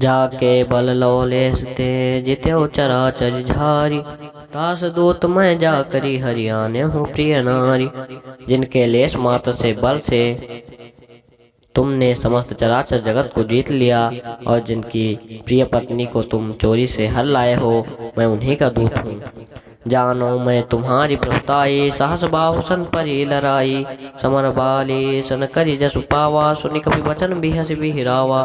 जाके बल लौलेस ते जित्यो चराचर झारी। तास दूत मैं जा करी हरियाणे हूँ प्रिय नारी। जिनके लेस मात्र से बल से तुमने समस्त चराचर जगत को जीत लिया और जिनकी प्रिय पत्नी को तुम चोरी से हर लाए हो, मैं उन्हीं का दूत हूँ। जानो मैं तुम्हारी प्रभुताई, सहस बाहु सन परी लड़ाई। समर बाली सन करी जसु पावा, सुनि कपि वचन बिहस बिहिरावा।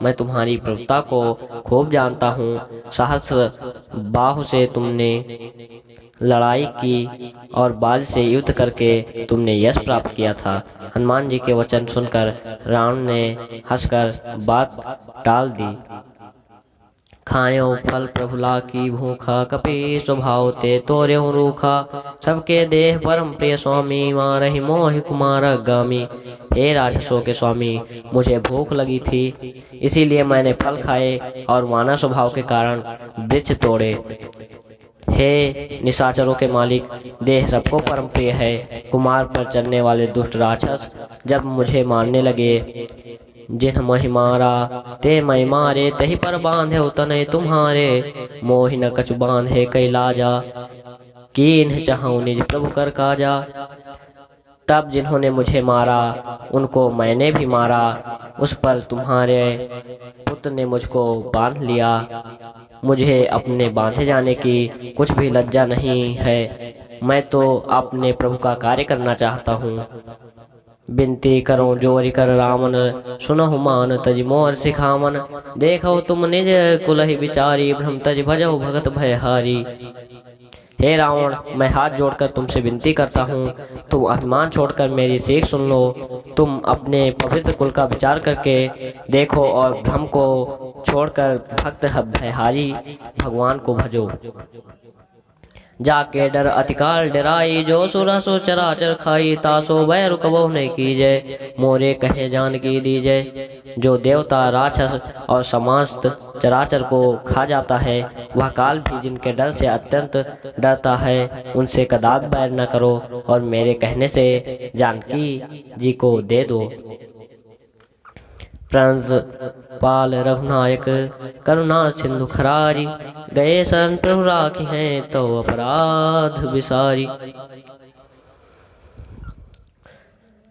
मैं तुम्हारी प्रभुता को खूब जानता हूँ। सहस्र बाहु से तुमने लड़ाई की और बाल से युद्ध करके तुमने यश प्राप्त किया था। हनुमान जी के वचन सुनकर रावण ने हंसकर बात टाल दी। खायो फल प्रभुला की भूखा, कपि स्वभाव ते तोर्यो रूखा। सबके देह परम प्रिय स्वामी, मारहि मोहि कुमार गामी। हे राक्षसों के स्वामी, मुझे भूख लगी थी, इसीलिए मैंने फल खाए और मानव स्वभाव के कारण वृक्ष तोड़े। हे निशाचरों के मालिक, देह सबको परम प्रिय है। कुमार पर चलने वाले दुष्ट राक्षस जब मुझे मारने लगे, जिन महि मारा ते मैं मारे, तही पर बांधे तनय तुम्हारे। मोहि न कछु बांधे कैलाजा, कीन्ह चाहूं निज प्रभु कर काजा। तब जिन्होंने मुझे मारा उनको मैंने भी मारा। उस पर तुम्हारे पुत्र ने मुझको बांध लिया। मुझे अपने बांधे जाने की कुछ भी लज्जा नहीं है। मैं तो अपने प्रभु का कार्य करना चाहता हूँ। बिनती करो जोरि कर रामन, सुनहु मान तज मोर सिखावन। देखो तुम निज कुलहि विचारी, भ्रम तज भजो भगत भयहारी। हे रावण, मैं हाथ जोड़कर तुमसे विनती करता हूँ, तुम अभिमान छोड़कर मेरी सीख सुन लो। तुम अपने पवित्र कुल का विचार करके देखो और भ्रम को छोड़कर भक्त भयहारी भगवान को भजो। जाके डर अतिकाल डराई, जो सुरा सो चराचर खाई। तासो भय रुकबो नहीं कीजय, मोरे कहे जान की दीजय। जो देवता राक्षस और समस्त चराचर को खा जाता है, वह काल भी जिनके डर से अत्यंत डरता है, उनसे कदापि बैर न करो और मेरे कहने से जानकी जी को दे दो। प्रणत पाल रघुनायक, करुणा सिंधु खरारी। गए शरण प्रभु राखी हैं, तो अपराध विसारी।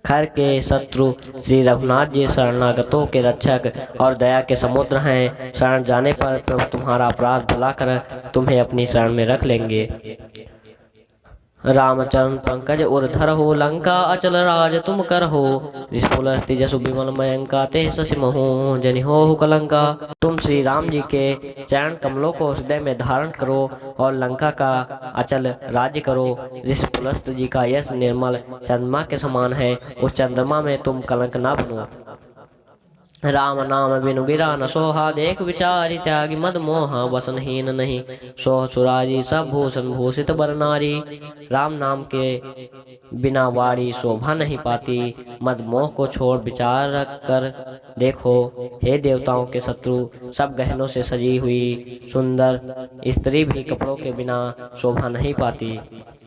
खर के शत्रु श्री रघुनाथ जी शरणागतों के रक्षक और दया के समुद्र हैं। शरण जाने पर प्रभु तुम्हारा अपराध भुला कर तुम्हें अपनी शरण में रख लेंगे। रामचरण पंकज उर्धर हो, लंका अचल राज तुम कर हो। रिसपुलस्ति जसु विमल मयंका, ते शशि महु जनि हो कलंका। तुम श्री राम जी के चरण कमलों को हृदय में धारण करो और लंका का अचल राज्य करो। रिसपुलस्त जी का यश निर्मल चंद्रमा के समान है, उस चंद्रमा में तुम कलंक न बनो। राम नाम बिनु गिरा न सोहा, देख विचारि त्यागी मद मोहा। वसनहीन नहीं सोह सुरारी, सब भूषण भूषित बर नारी। राम नाम के बिना वाणी शोभा नहीं पाती। मद मोह को छोड़ विचार कर देखो। हे देवताओं के शत्रु, सब गहनों से सजी हुई सुंदर स्त्री भी कपड़ों के बिना शोभा नहीं पाती।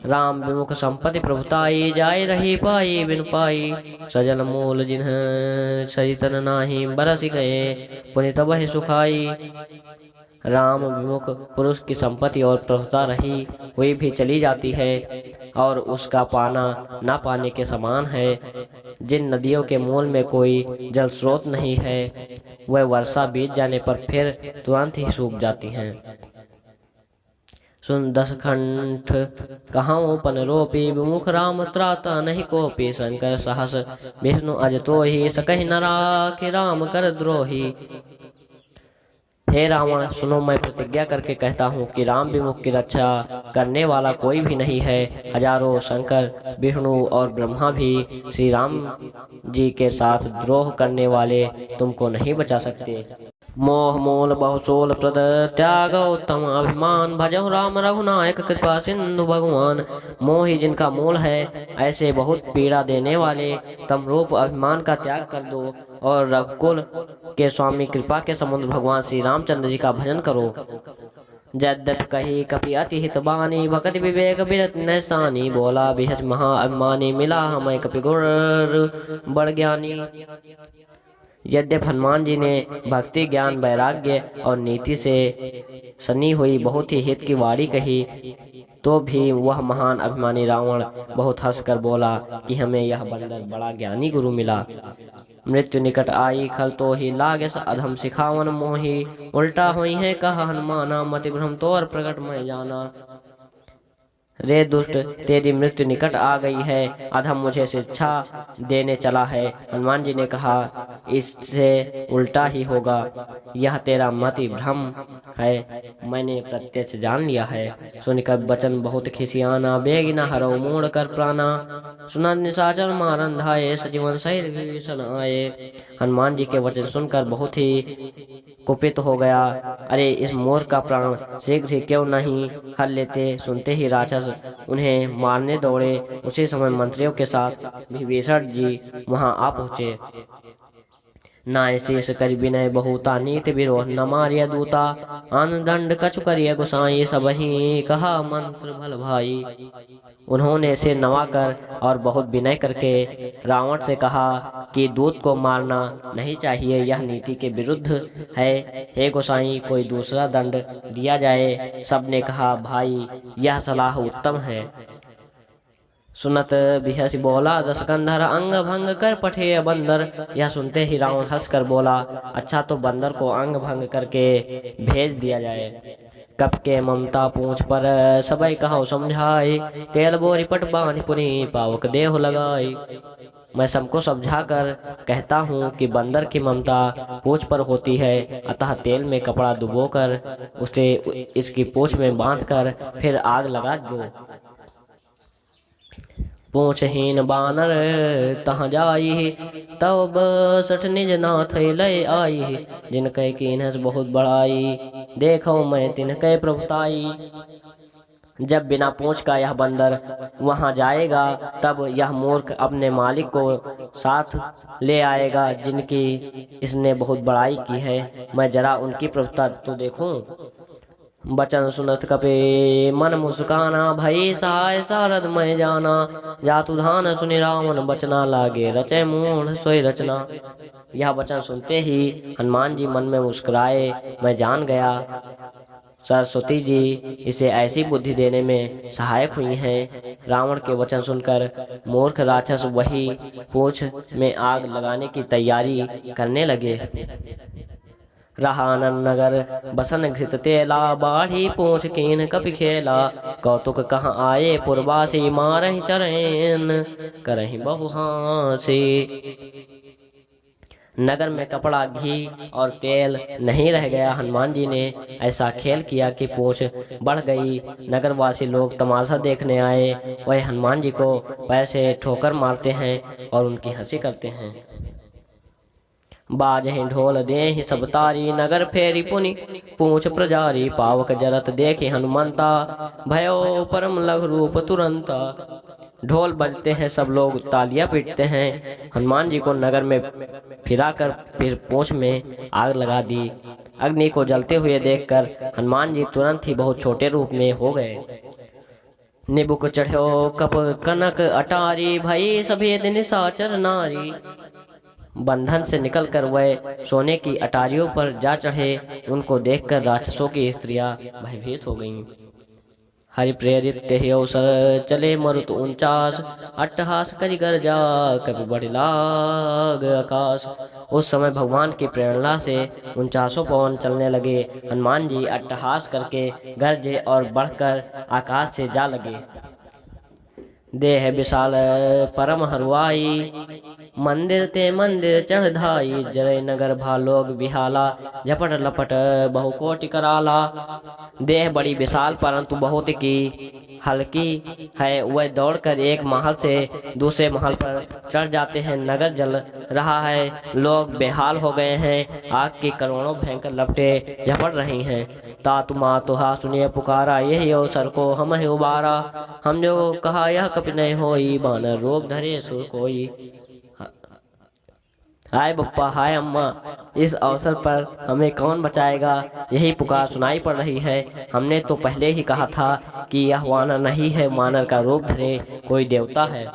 राम विमुख संपत्ति प्रभुताई, जाय रही पाई बिन पाई। सजल मूल जिन्ह सरितन नाही, बरस गए पुनि तबहि सुखाई। राम विमुख पुरुष की संपत्ति और प्रभुता रही हुई भी चली जाती है और उसका पाना न पाने के समान है। जिन नदियों के मूल में कोई जल स्रोत नहीं है, वह वर्षा बीत जाने पर फिर तुरंत ही सूख जाती हैं। सुन दस कंठ कहाऊं पन रोपी, विमुख राम त्राता नहीं कोपी। शंकर सहस विष्णु अज तो ही, सकहि न राखि राम कर द्रोही। हे रावण, सुनो मैं प्रतिज्ञा करके कहता हूँ कि राम विमुख की रक्षा करने वाला कोई भी नहीं है। हजारों शंकर विष्णु और ब्रह्मा भी श्री राम जी के साथ द्रोह करने वाले तुमको नहीं बचा सकते। मोह मूल बहुसोल प्रद, त्याग उत्तम अभिमान। भजहु राम रघुनायक, कृपा सिंधु भगवान। मोह ही जिनका मूल है, ऐसे बहुत पीड़ा देने वाले तम रूप अभिमान का त्याग कर दो और रघुकुल के स्वामी कृपा के समुद्र भगवान श्री रामचंद्र जी का भजन करो। यद्यपि कही कपि अति हित बानी, भगति विवेक बिरत नैसानी। बोला बिहज महा अभिमानी, मिला हमें कपि गुर बड़ ज्ञानी। यद्यपि हनुमान जी ने भक्ति, ज्ञान, वैराग्य और नीति से सनी हुई बहुत ही हित की वाणी कही, तो भी वह महान अभिमानी रावण बहुत हंसकर बोला कि हमें यह बंदर बड़ा ज्ञानी गुरु मिला। मृत्यु निकट आई, खल तो ही लागे अधम सिखावन मोही, उल्टा हुई है कहा हनुमाना, मति भ्रम तोर प्रकट मैं जाना। रे दुष्ट, तेरी मृत्यु निकट आ गई है, अधम मुझे शिक्षा देने चला है। हनुमान जी ने कहा, इससे उल्टा ही होगा, यह तेरा मति भ्रम है, मैंने प्रत्यक्ष जान लिया है। सुनकर बचन बहुत खिसियाना, बेगिना हरौ मोड़ कर प्राणा, सुना निशाचर मारन धाये, सजीवन सहित विभीषण आए। हनुमान जी के वचन सुनकर बहुत ही कुपित हो गया। अरे, इस मोर का प्राण शीघ्र ही क्यों नहीं हर लेते। सुनते ही राक्षस उन्हें मारने दौड़े। उसी समय मंत्रियों के साथ विभीषण जी वहां आ पहुंचे। नाय शेष करि विनय बहुता, नीति विरोध न मारिय दूता, आन दंड कछु करिय गोसाई, सबहि कहा मंत्र भल भाई। उन्होंने सिर नवाकर और बहुत विनय करके रावण से कहा कि दूत को मारना नहीं चाहिए, यह नीति के विरुद्ध है। हे गोसाई, कोई दूसरा दंड दिया जाए। सबने कहा, भाई यह सलाह उत्तम है। सुनत बिहसी बोला, दस कंधर अंग भंग कर पठे बंदर। यह सुनते ही रावण हंसकर बोला, अच्छा तो बंदर को अंग भंग करके भेज दिया जाए। कप के ममता पूंछ पर सबई कहो समझाए, तेल बोरी पट बांध पुनी पावक देह लगाई। मैं सबको समझा कर कहता हूँ कि बंदर की ममता पूंछ पर होती है, अतः तेल में कपड़ा डुबोकर उसे इसकी पूंछ में बांधकर फिर आग लगा दो। पूंछहीन बानर तहाँ जाई, तब बसठ निज नाथ लय आई। जिनके कीन्हस बहुत बड़ाई, देखो मैं तिनके प्रभुताई। जब बिना पूंछ का यह बंदर वहां जाएगा, तब यह मूर्ख अपने मालिक को साथ ले आएगा, जिनकी इसने बहुत बड़ाई की है। मैं जरा उनकी प्रभुता तो देखूं। बचन सुनत कपे मन मुस्काना, भई सहाय सारद मैं जाना। जातु धान सुनि रावण बचना, लागे रचे मूढ़ सोई रचना। यह वचन सुनते ही हनुमान जी मन में मुस्कुराए। मैं जान गया सरस्वती जी इसे ऐसी बुद्धि देने में सहायक हुई हैं। रावण के वचन सुनकर मूर्ख राक्षस वही पूंछ में आग लगाने की तैयारी करने लगे। रहानन नगर बसन घृत तेला, बाढ़ी पूंछ कीन कपि खेला। कौतुक कहाँ आए पुरवासी, मारहि चरैन करहि बहु हांसी। नगर में कपड़ा, घी और तेल नहीं रह गया। हनुमान जी ने ऐसा खेल किया कि पूंछ बढ़ गई। नगरवासी लोग तमाशा देखने आए। वह हनुमान जी को पैर से ठोकर मारते हैं और उनकी हंसी करते हैं। बाजहि ढोल देहि सब तारी, नगर फेरी पुनि पूंछ प्रजारी। पावक जरत देखि हनुमंता, भयो परम लघु रूप तुरंता। ढोल बजते हैं, सब लोग तालियां पीटते हैं। हनुमान जी को नगर में फिराकर फिर पूंछ में आग लगा दी। अग्नि को जलते हुए देखकर हनुमान जी तुरंत ही बहुत छोटे रूप में हो गए। निबुक चढ़ो कप कनक अटारी, भई सभेद निशाचर नारी। बंधन से निकलकर वह सोने की अटारियों पर जा चढ़े। उनको देखकर राक्षसों की स्त्रियां भयभीत हो गईं। हरि प्रेरित तेहि अवसर, चले मरुत 49। अट्टहास करि गर्जा, कपि बढ़ि लाग आकाश। उस समय भगवान की प्रेरणा से 49 पवन चलने लगे। हनुमान जी अट्टहास करके गरजे और बढ़कर आकाश से जा लगे। देह विशाल परम हरुआई, मंदिर ते मंदिर चढ़ धाई। जय नगर भालोग बिहाला, झपट लपट बहु कोटि कराला। देह बड़ी विशाल परंतु बहुत की हल्की है। वह दौड़कर एक महल से दूसरे महल पर चढ़ जाते हैं। नगर जल रहा है, लोग बेहाल हो गए हैं। आग की करोड़ों भयंकर लपटें झपट रही हैं। तातु मातुहा सुनिए पुकारा, यही अवसर को हम ही उबारा। हम जो कहा यह कपि नहीं होई, बानर रूप धरे सुर कोई। हाय बप्पा, हाय अम्मा, इस अवसर पर हमें कौन बचाएगा? यही पुकार सुनाई पड़ रही है। हमने तो पहले ही कहा था कि यह वानर नहीं है, वानर का रूप धरे कोई देवता है।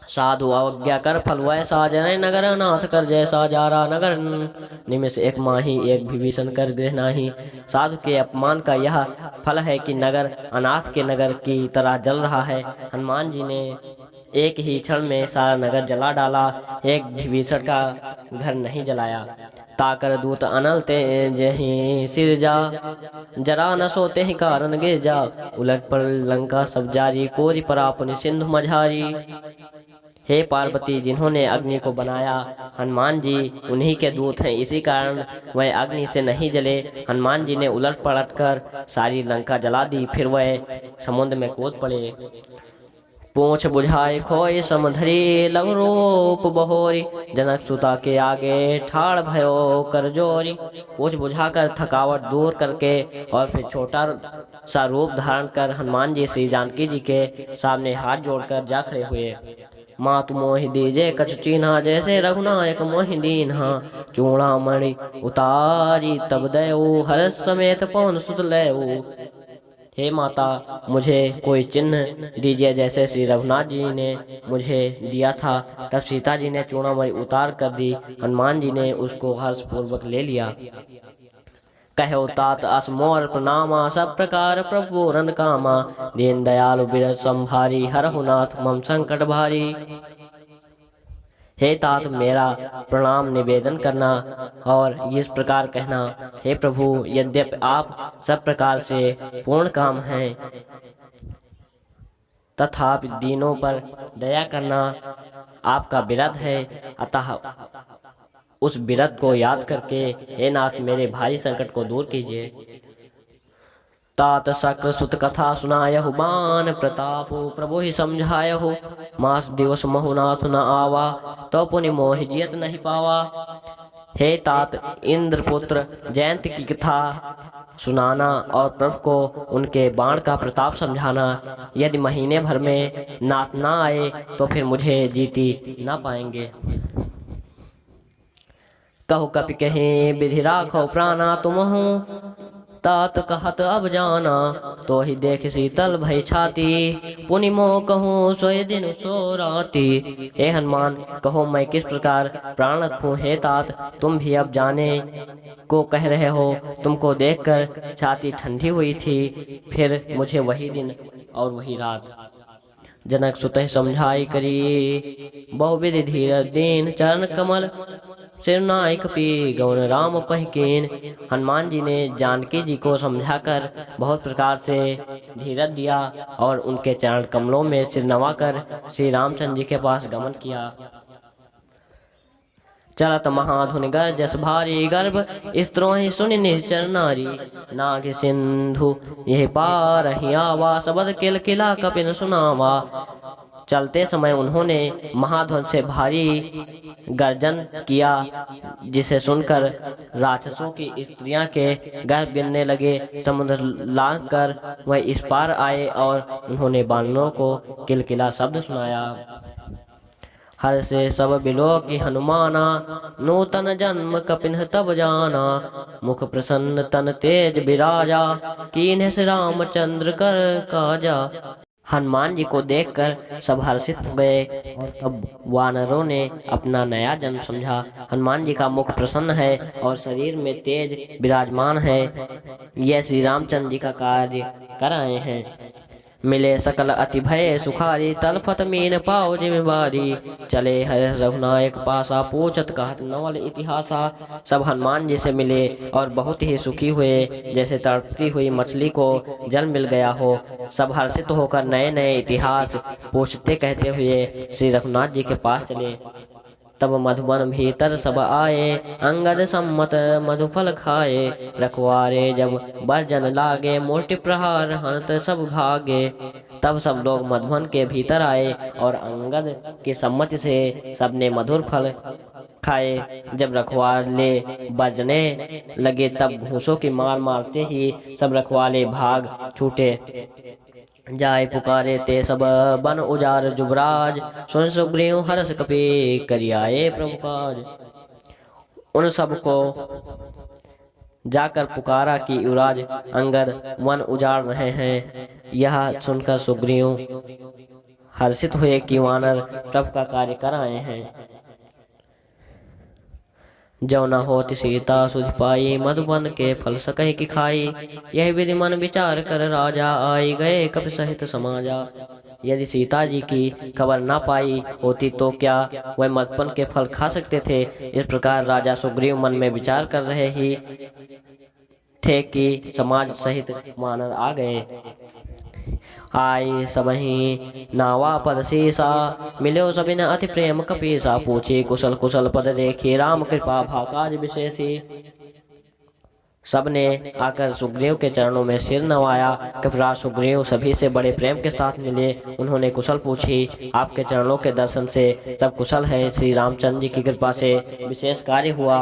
साधु अवज्ञा कर फल वैसा, जनय नगर अनाथ कर जैसा, जारा नगर निमिष एक माही, एक विभीषण कर गृह नाही। साधु के अपमान का यह फल है कि नगर अनाथ के नगर की तरह जल रहा है। हनुमान जी ने एक ही क्षण में सारा नगर जला डाला, एक विभीषण का घर नहीं जलाया। ताकर दूत अनल ते जही सिर जा, जरा न सोते ही कारण गिर जा। उलट पर लंका सब जारी, कोरी परा पुनि सिंधु मझारी। हे पार्वती, जिन्होंने अग्नि को बनाया हनुमान जी उन्हीं के दूत हैं, इसी कारण वह अग्नि से नहीं जले। हनुमान जी ने उलट पलट कर सारी लंका जला दी, फिर वह समुद्र में कूद पड़े। पूंछ बुझाए खोए समधरी, लघु रूप बहोरी, जनक सुता के आगे ठाड़ भयो कर जोरी। पूंछ बुझाकर थकावट दूर करके और फिर छोटा सा रूप धारण कर हनुमान जी श्री जानकी जी के सामने हाथ जोड़कर जा खड़े हुए। मातु मोहि दीजे कछु चीन्हा, जैसे रघुनायक मोहि दीन्हा। चूड़ामणि उतारी तब दयऊ, हर्ष समेत पवन सुत लयऊ। हे माता, मुझे कोई चिन्ह दीजिए जैसे श्री रघुनाथ जी ने मुझे दिया था। तब सीता जी ने चूड़ामणि उतार कर दी। हनुमान जी ने उसको हर्ष पूर्वक ले लिया। कहो तात अस मोर प्रणामा, सब प्रकार प्रभु रन कामा। दीन दयालु बिरज संभारी, हरहु नाथ मम संकट भारी। हे तात, मेरा प्रणाम निवेदन करना और इस प्रकार कहना, हे प्रभु, यद्यपि आप सब प्रकार से पूर्ण काम हैं, तथापि दीनों पर दया करना आपका विरत है। अतः उस विरत को याद करके हे नाथ मेरे भारी संकट को दूर कीजिए। तात शक्र सुत कथा सुनायहु, बान प्रताप प्रभु ही समझायहु। मास दिवस महु नाथ न आवा, तो पुनि मोहि जियत नहीं पावा। हे तात, इंद्रपुत्र जयंत की कथा सुनाना और प्रभु को उनके बाण का प्रताप समझाना। यदि महीने भर में नाथ ना आए तो फिर मुझे जीती ना पाएंगे। कहु कपि कहीं विधि राखो प्राणा, तुमहु तात कहत अब जाना। तो ही देख शीतल भई छाती, पुनि मोह कहूँ सोए दिन सो राती। हे हनुमान, कहो मैं किस प्रकार प्राण रखूं। हे तात, तुम भी अब जाने को कह रहे हो। तुमको देखकर छाती ठंडी हुई थी, फिर मुझे वही दिन और वही रात। जनक सुतहि समझाई करी, बहुविधि धीरज दीन। चरण कमल सिरनायक पी, गौन राम पहिकीन। हनुमान जी ने जानकी जी को समझाकर बहुत प्रकार से धीरज दिया और उनके चरण कमलों में सिर नवाकर श्री रामचंद्र जी के पास गमन किया। चलत महाधुनि गरजस भारी, गर्भ स्त्रोहि सुनि निश्चर नारी। नाग सिंधु यह पार ही आवा, सबद किल किला कपिन सुनावा। चलते समय उन्होंने महाध्वन से भारी गर्जन किया, जिसे सुनकर राक्षसों की स्त्रियां के गर्भ गिरने लगे। समुद्र लांघ कर वह इस पार आए और उन्होंने बानरों को किलकिला शब्द सुनाया। हर से सब बिलो की हनुमाना, नूतन जन्म कपिन तब जाना। मुख प्रसन्न तन तेज विराजा, कीन्ह से रामचंद्र कर काजा। हनुमान जी को देखकर सब हर्षित हो गए और तब वानरों ने अपना नया जन्म समझा। हनुमान जी का मुख प्रसन्न है और शरीर में तेज विराजमान है। यह श्री रामचंद्र जी का कार्य कर आए हैं। मिले सकल अति भय सुखारी, तलफत मीन पाओ जिम्मेवारी। चले हर रघुनायक पासा, पूछत कहत नवल इतिहासा। सब हनुमान जी से मिले और बहुत ही सुखी हुए, जैसे तड़पती हुई मछली को जल मिल गया हो। सब हर्षित होकर नए नए इतिहास पूछते कहते हुए श्री रघुनाथ जी के पास चले। तब मधुबन भीतर सब आए, अंगद सम्मत मधुफल खाए। रखवारे जब बरजन लागे, मुष्टि प्रहार हंत सब भागे। तब सब लोग मधुबन के भीतर आए और अंगद की सम्मति से सबने मधुर फल खाए। जब रखवाले बरजने लगे तब घूंसों की मार मारते ही सब रखवाले भाग छूटे। जाय पुकारे ते सब बन उजार जुबराज, सुन सुग्रीव हर्ष कपि करियाए प्रभु काज। उन सबको जाकर पुकारा कि युवराज अंगद वन उजाड़ रहे हैं। यह सुनकर सुग्रीव हर्षित हुए कि वानर प्रभु का कार्य कर आए हैं। जो न होत सीता सुध पाई, मधुबन के फल सकहि की खाई। यह विधि मन विचार कर राजा, आई गए कपि सहित समाजा। यदि सीता जी की खबर ना पाई होती तो क्या वह मधुबन के फल खा सकते थे। इस प्रकार राजा सुग्रीव मन में विचार कर रहे ही थे कि समाज सहित वानर आ गए। आई सबहि नावा पद सीसा, मिलो सबिन अति प्रेम कपीसा। पूछी कुशल कुशल पद देखी, राम कृपा भा काज विशेषी। सबने आकर सुग्रीव के चरणों में सिर नवाया। कपिराज सुग्रीव सभी से बड़े प्रेम के साथ मिले। उन्होंने कुशल पूछी, आपके चरणों के दर्शन से सब कुशल है। श्री रामचंद्र जी की कृपा से विशेष कार्य हुआ।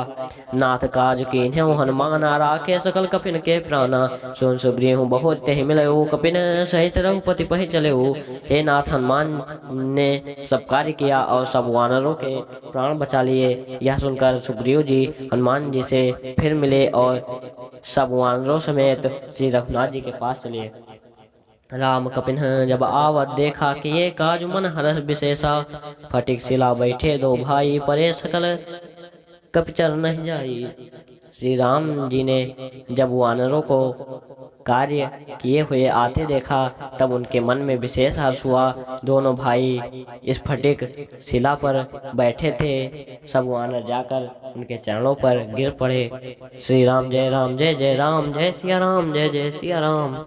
नाथ काज कीन्ह्यो हनुमाना, राखे सकल कपिन के प्राणा। सुन सुग्रीव बहुत ते मिलयो, कपिन सहित रघुपति पहि चलेऊ। हे नाथ, हनुमान ने सब कार्य किया और सब वानरों के प्राण बचा लिए। यह सुनकर सुग्रीव जी हनुमान जी से फिर मिले और सब वानरों समेत श्री रघुनाथ जी के पास चले। राम कपिन जब आवत देखा कि ये काज मन हरष विशेषा। फटिक शिला बैठे दो भाई, परे सकल कपिचर नहीं जाई। श्री राम जी ने जब वानरों को कार्य किए हुए आते देखा तब उनके मन में विशेष हर्ष हुआ। दोनों भाई इस फटिक शिला पर बैठे थे। सब वानर जाकर उनके चरणों पर गिर पड़े। श्री राम जय जय राम, जय सिया राम, जय जय सिया राम।